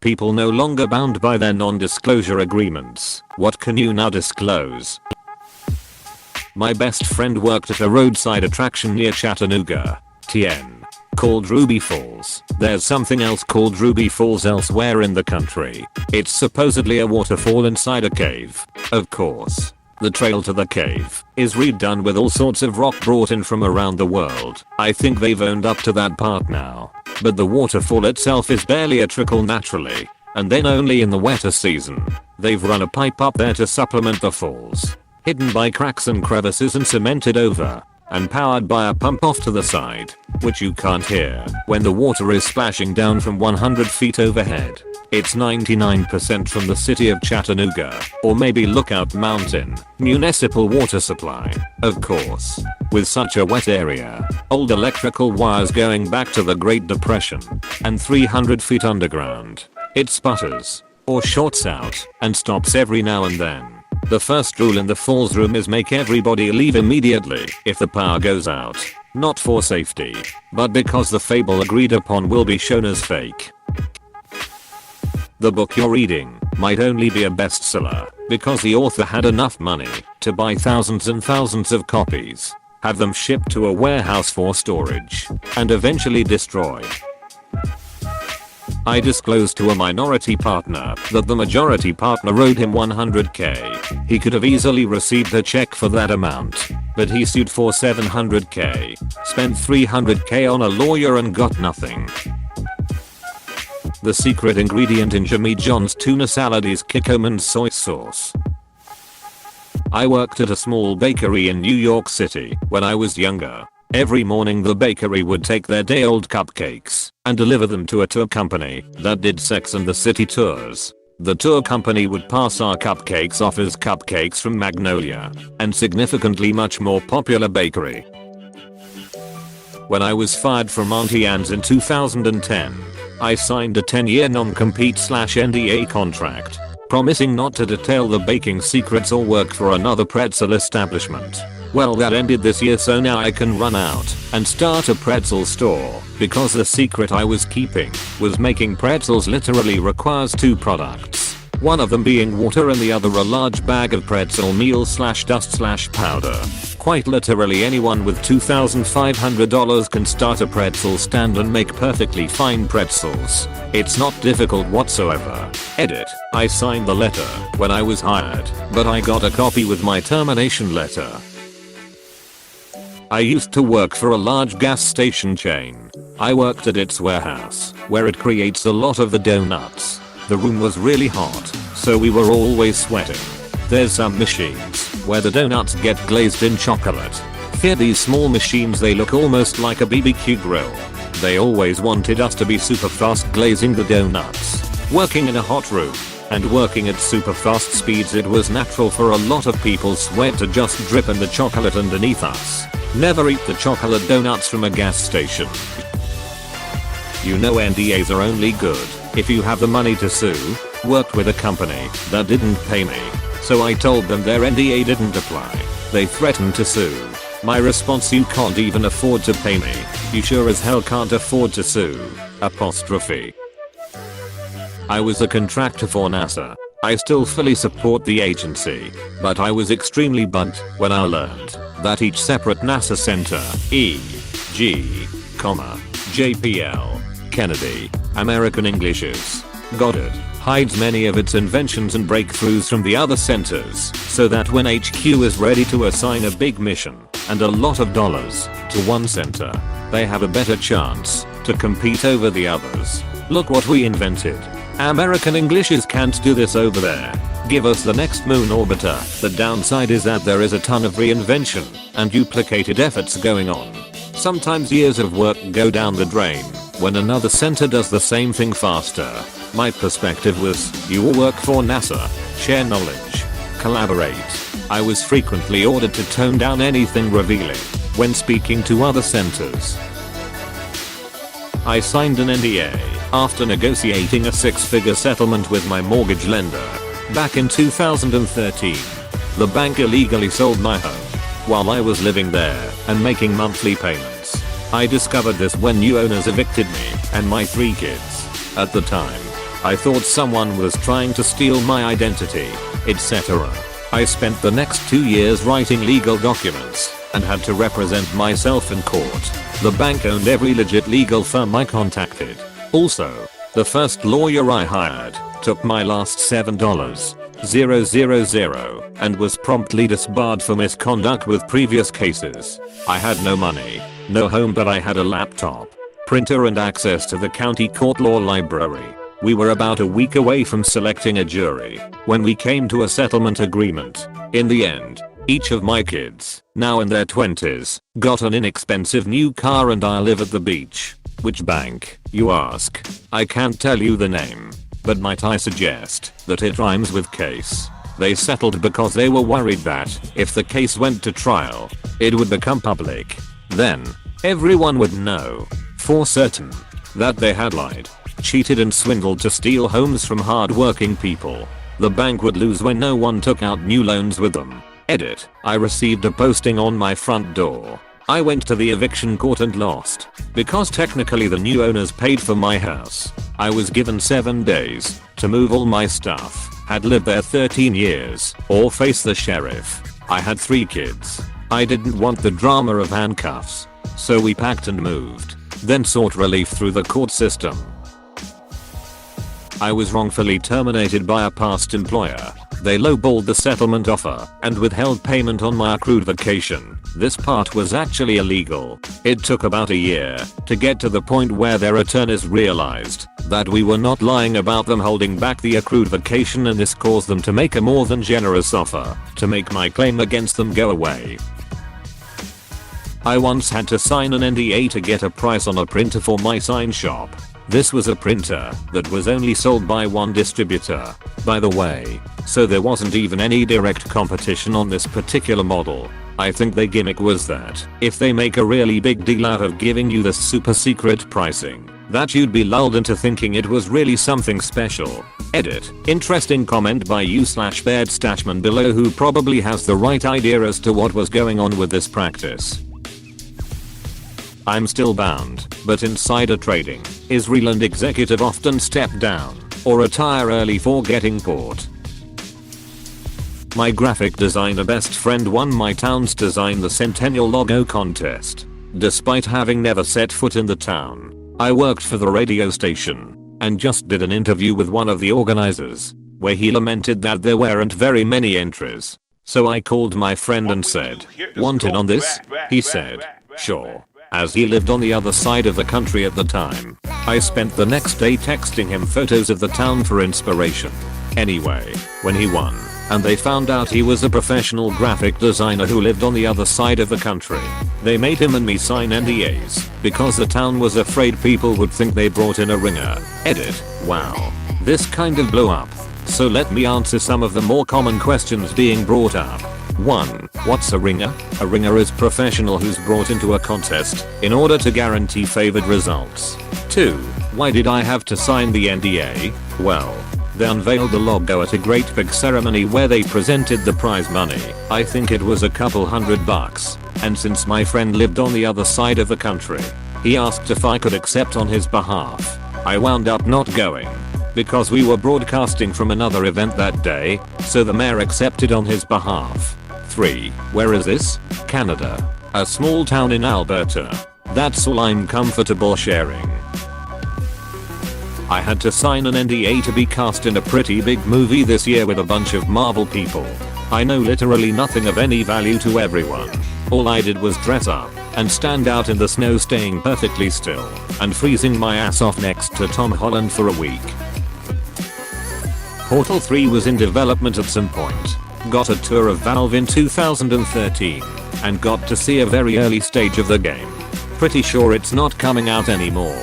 people no longer bound by their non-disclosure agreements. What can you now disclose? My best friend worked at a roadside attraction near Chattanooga, TN, called Ruby Falls. There's something else called Ruby Falls elsewhere in the country. It's supposedly a waterfall inside a cave. Of course, the trail to the cave is redone with all sorts of rock brought in from around the world. I think they've owned up to that part now. But the waterfall itself is barely a trickle naturally, and then only in the wetter season. They've run a pipe up there to supplement the falls, hidden by cracks and crevices and cemented over, and powered by a pump off to the side, which you can't hear when the water is splashing down from 100 feet overhead. It's 99% from the city of Chattanooga, or maybe Lookout Mountain, municipal water supply. Of course, with such a wet area, old electrical wires going back to the Great Depression, and 300 feet underground, it sputters, or shorts out, and stops every now and then. The first rule in the falls room is make everybody leave immediately if the power goes out. Not for safety, but because the fable agreed upon will be shown as fake. The book you're reading might only be a bestseller because the author had enough money to buy thousands and thousands of copies, have them shipped to a warehouse for storage, and eventually destroy. I disclosed to a minority partner that the majority partner owed him $100k. He could have easily received a check for that amount, but he sued for $700k, spent $300k on a lawyer and got nothing. The secret ingredient in Jimmy John's tuna salad is Kikkoman's soy sauce. I worked at a small bakery in New York City when I was younger. Every morning the bakery would take their day-old cupcakes and deliver them to a tour company that did Sex and the City tours. The tour company would pass our cupcakes off as cupcakes from Magnolia, and significantly much more popular bakery. When I was fired from Auntie Anne's in 2010, I signed a 10-year non-compete/NDA contract, promising not to detail the baking secrets or work for another pretzel establishment. Well, that ended this year, so now I can run out and start a pretzel store, because the secret I was keeping was making pretzels literally requires two products. One of them being water and the other a large bag of pretzel meal/dust/powder. Quite literally anyone with $2,500 can start a pretzel stand and make perfectly fine pretzels. It's not difficult whatsoever. Edit. I signed the letter when I was hired, but I got a copy with my termination letter. I used to work for a large gas station chain. I worked at its warehouse, where it creates a lot of the donuts. The room was really hot, so we were always sweating. There's some machines where the donuts get glazed in chocolate. Here these small machines, they look almost like a BBQ grill. They always wanted us to be super fast glazing the donuts. Working in a hot room and working at super fast speeds, it was natural for a lot of people's sweat to just drip in the chocolate underneath us. Never eat the chocolate donuts from a gas station. You know NDAs are only good if you have the money to sue. Worked with a company that didn't pay me, so I told them their NDA didn't apply. They threatened to sue. My response: you can't even afford to pay me. You sure as hell can't afford to sue. Apostrophe. I was a contractor for NASA. I still fully support the agency, but I was extremely bugged when I learned that each separate NASA center, e.g., JPL, Kennedy, American Englishes, Goddard, hides many of its inventions and breakthroughs from the other centers, so that when HQ is ready to assign a big mission and a lot of dollars to one center, they have a better chance to compete over the others. Look what we invented. American Englishes can't do this over there. Give us the next moon orbiter. The downside is that there is a ton of reinvention and duplicated efforts going on. Sometimes years of work go down the drain when another center does the same thing faster. My perspective was, you all work for NASA, share knowledge, collaborate. I was frequently ordered to tone down anything revealing when speaking to other centers. I signed an NDA after negotiating a six-figure settlement with my mortgage lender. Back in 2013, the bank illegally sold my home while I was living there and making monthly payments. I discovered this when new owners evicted me and my 3 kids. At the time, I thought someone was trying to steal my identity, etc. I spent the next 2 years writing legal documents and had to represent myself in court. The bank owned every legit legal firm I contacted. Also, the first lawyer I hired took my last $7,000 and was promptly disbarred for misconduct with previous cases. I had no money, no home, but I had a laptop, printer and access to the county court law library. We were about a week away from selecting a jury when we came to a settlement agreement. In the end, each of my kids, now in their 20s, got an inexpensive new car and I live at the beach. Which bank, you ask? I can't tell you the name, but might I suggest that it rhymes with case. They settled because they were worried that if the case went to trial, it would become public. Then, everyone would know, for certain, that they had lied, cheated and swindled to steal homes from hard-working people. The bank would lose when no one took out new loans with them. Edit. I received a posting on my front door. I went to the eviction court and lost, because technically the new owners paid for my house. I was given 7 days to move all my stuff, had lived there 13 years, or face the sheriff. I had 3 kids. I didn't want the drama of handcuffs, so we packed and moved, then sought relief through the court system. I was wrongfully terminated by a past employer. They lowballed the settlement offer and withheld payment on my accrued vacation. This part was actually illegal. It took about a year to get to the point where their attorneys realized that we were not lying about them holding back the accrued vacation, and this caused them to make a more than generous offer to make my claim against them go away. I once had to sign an NDA to get a price on a printer for my sign shop. This was a printer that was only sold by one distributor, by the way, so there wasn't even any direct competition on this particular model. I think their gimmick was that if they make a really big deal out of giving you this super secret pricing, that you'd be lulled into thinking it was really something special. Edit. Interesting comment by u/Baird Stachman below, who probably has the right idea as to what was going on with this practice. I'm still bound, but insider trading is real and executive often step down or retire early for getting caught. My graphic designer best friend won my town's Design the Centennial logo contest. Despite having never set foot in the town, I worked for the radio station and just did an interview with one of the organizers where he lamented that there weren't very many entries. So I called my friend and said, "Wanted on this?" He said, "Sure." As he lived on the other side of the country at the time, I spent the next day texting him photos of the town for inspiration. Anyway, when he won, and they found out he was a professional graphic designer who lived on the other side of the country, they made him and me sign NDAs because the town was afraid people would think they brought in a ringer. Edit. Wow. This kind of blew up. So let me answer some of the more common questions being brought up. 1. What's a ringer? A ringer is professional who's brought into a contest in order to guarantee favored results. 2. Why did I have to sign the NDA? Well, they unveiled the logo at a great big ceremony where they presented the prize money. I think it was a couple $100, and since my friend lived on the other side of the country, he asked if I could accept on his behalf. I wound up not going because we were broadcasting from another event that day, so the mayor accepted on his behalf. 3. Where is this? Canada. A small town in Alberta. That's all I'm comfortable sharing. I had to sign an NDA to be cast in a pretty big movie this year with a bunch of Marvel people. I know literally nothing of any value to everyone. All I did was dress up and stand out in the snow, staying perfectly still and freezing my ass off next to Tom Holland for a week. Portal 3 was in development at some point. Got a tour of Valve in 2013 and got to see a very early stage of the game. Pretty sure it's not coming out anymore.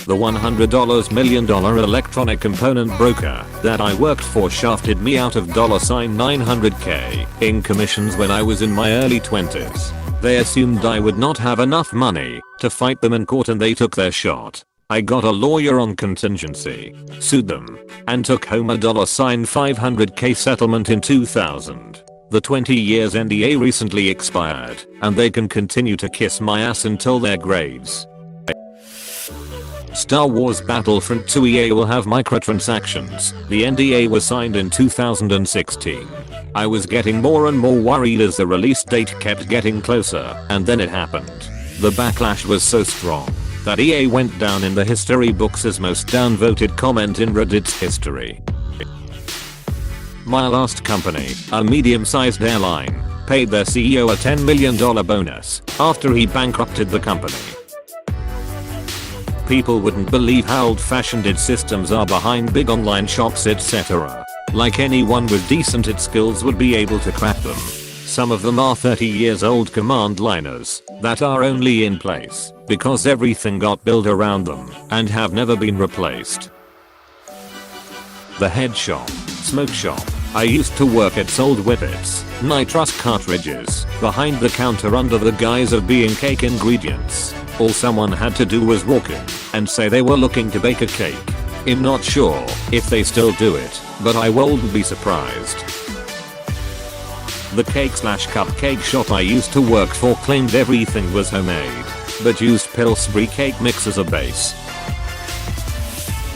The $100 million electronic component broker that I worked for shafted me out of $900K in commissions when I was in my early 20s. They assumed I would not have enough money to fight them in court and they took their shot. I got a lawyer on contingency, sued them, and took home a $500K settlement in 2000. The 20 years NDA recently expired, and they can continue to kiss my ass until their graves. Star Wars Battlefront 2 EA will have microtransactions. The NDA was signed in 2016. I was getting more and more worried as the release date kept getting closer, and then it happened. The backlash was so strong that EA went down in the history books as most downvoted comment in Reddit's history. My last company, a medium-sized airline, paid their CEO a $10 million bonus after he bankrupted the company. People wouldn't believe how old-fashioned its systems are behind big online shops, etc. Like anyone with decent IT skills would be able to crack them. Some of them are 30 years old command liners that are only in place because everything got built around them and have never been replaced. The head shop, smoke shop I used to work at sold whippets, nitrous cartridges, behind the counter under the guise of being cake ingredients. All someone had to do was walk in and say they were looking to bake a cake. I'm not sure if they still do it, but I wouldn't be surprised. The cake/cupcake shop I used to work for claimed everything was homemade, but used Pillsbury cake mix as a base.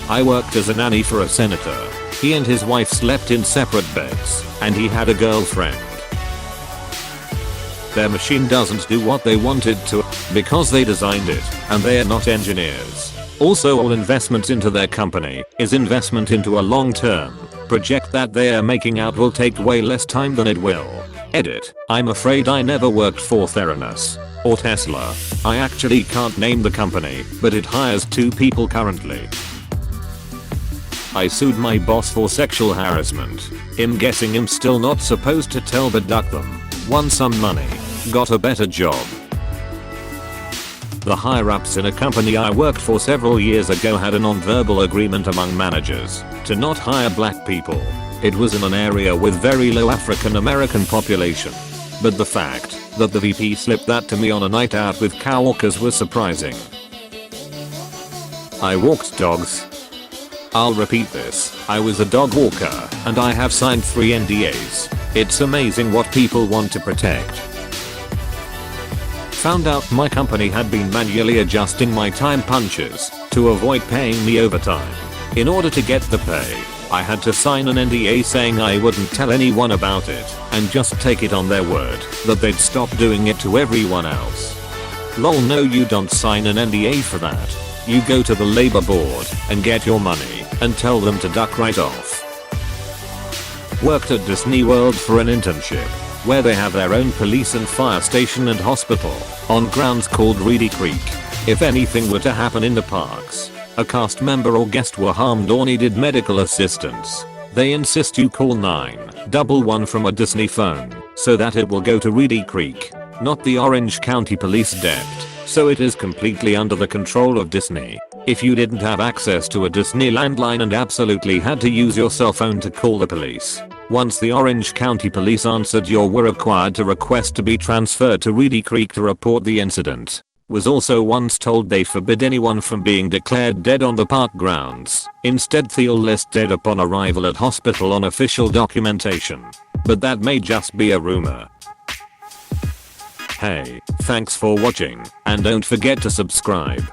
I worked as a nanny for a senator. He and his wife slept in separate beds, and he had a girlfriend. Their machine doesn't do what they want it to because they designed it, and they are not engineers. Also, all investment into their company is investment into a long-term project that they are making out will take way less time than it will. Edit. I'm afraid I never worked for Theranos or Tesla. I actually can't name the company, but it hires 2 people currently. I sued my boss for sexual harassment. I'm guessing I'm still not supposed to tell, but duck them. Won some money. Got a better job. The higher-ups in a company I worked for several years ago had a non-verbal agreement among managers to not hire black people. It was in an area with very low African American population. But the fact that the VP slipped that to me on a night out with coworkers was surprising. I walked dogs. I'll repeat this. I was a dog walker, and I have signed 3 NDAs. It's amazing what people want to protect. Found out my company had been manually adjusting my time punches to avoid paying me overtime. In order to get the pay, I had to sign an NDA saying I wouldn't tell anyone about it and just take it on their word that they'd stop doing it to everyone else. Lol, no, you don't sign an NDA for that. You go to the labor board and get your money and tell them to duck right off. Worked at Disney World for an internship where they have their own police and fire station and hospital on grounds called Reedy Creek. If anything were to happen in the parks, a cast member or guest were harmed or needed medical assistance, they insist you call 911 from a Disney phone so that it will go to Reedy Creek, not the Orange County Police Dept. So it is completely under the control of Disney. If you didn't have access to a Disney landline and absolutely had to use your cell phone to call the police, once the Orange County Police answered, you were required to request to be transferred to Reedy Creek to report the incident. Was also once told they forbid anyone from being declared dead on the park grounds. Instead, they'll list dead upon arrival at hospital on official documentation. But that may just be a rumor. Hey, thanks for watching, and don't forget to subscribe.